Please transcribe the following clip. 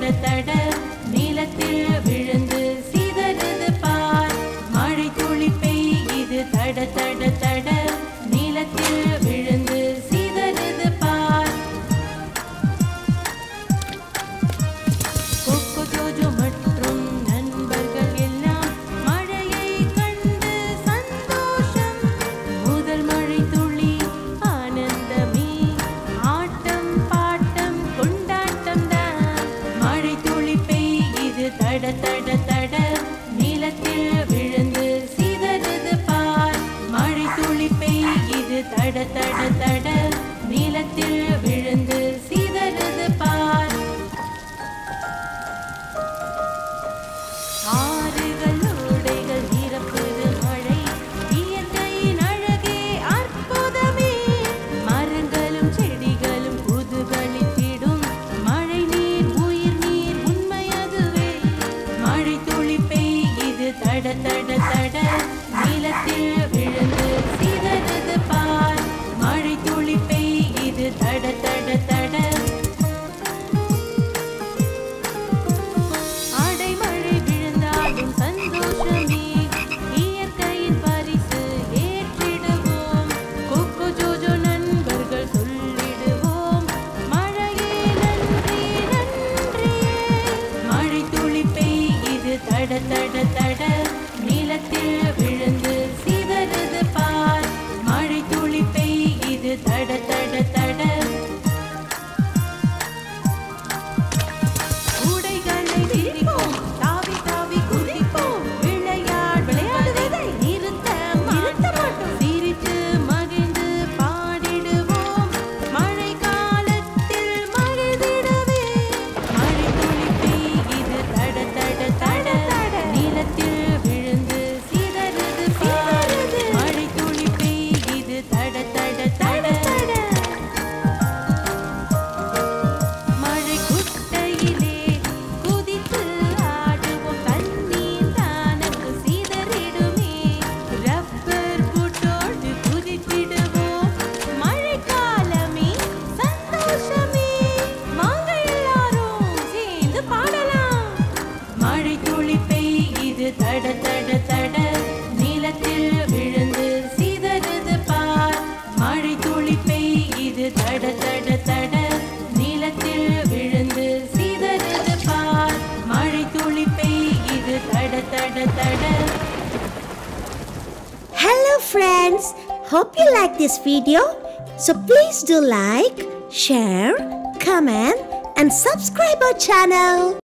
தட தட நீலத்தில் விழுந்து சிதறுது பார் மழை துளி பெய்யுது தட தட தட நீலத்தில் விழுந்து சிதறுது பார் கொக்கோ ஜோஜோ மற்றும் நண்பர்கள் எல்லாம் மழையை கண்டு சந்தோஷம் முதல் மழை துளி ஆனந்தமே ஆட்டம் பாட்டம் கொண்டாட்டம் தான் மழை துளி பெய்யுது தட தட தட நீலத்தில் விழுந்து சிதறுது பார் மழை துளி பெய்யுது தட தட தட நீலத்தில் விழுந்து சிதறுது பார் ஆறுகள் ஓடைகள் நிரப்புது மழை இயற்கையின் அழகே அற்புதமே மரங்களும் செடிகளும் புதுகளித்திடும் மழை நீர் உயிர் நீர் உண்மை அதுவே மழை துளி பெய்யுது தட தட தட நீலத்தில் விழுந்து சிதறுது பார் மழை துளி பெய்யுது தட தட தட அடைமழை விழுந்தாலும் சந்தோஷமே இயற்கையின் பரிசு ஏற்றிடுவோம் கொக்கோ ஜோஜோ நண்பர்கள் சொல்லிடுவோம் மழையே நன்றி நன்றியே மழை துளி பெய்யுது தட தட தட நீலத்தில் விழுந்து சிதறுது பார் மழை துளி பெய்யுது தட தட தட உடைகளை விரிப்போம் தாவி தாவி குதிப்போம் விளையாடுவதை நிறுத்த மாட்டோம் சிரித்து மகிழ்ந்து பாடிடுவோம் மழை காலத்தில் மகிழ்ந்திடவே மழை துளி பெய்யுது தட தட தட நீலத்தில் விழுந்து சிதறுது பார் மழை துளி பெய்யுது தட தட தட மழை குட்டையிலே குதித்து ஆடுவோம் தண்ணீர் தானக்கு சிதறிடுமே ரப்பர் பூட்டோடு குதித்திடுவோம் மழை காலமே சந்தோஷமே வாங்க எல்லாரும் சேர்ந்து பாடலாம் மழை துளி பெய்யுது தட தட தட நீலத்தில் விழுந்து சிதறுது பார் மழை துளி பெய்யுது தட தட தட நீலத்தில் விழுந்து சிதறுது பார் மழை துளி பெய்யுது தட தட தட Hello friends, hope you like this video. So please do like, share, comment and subscribe our channel.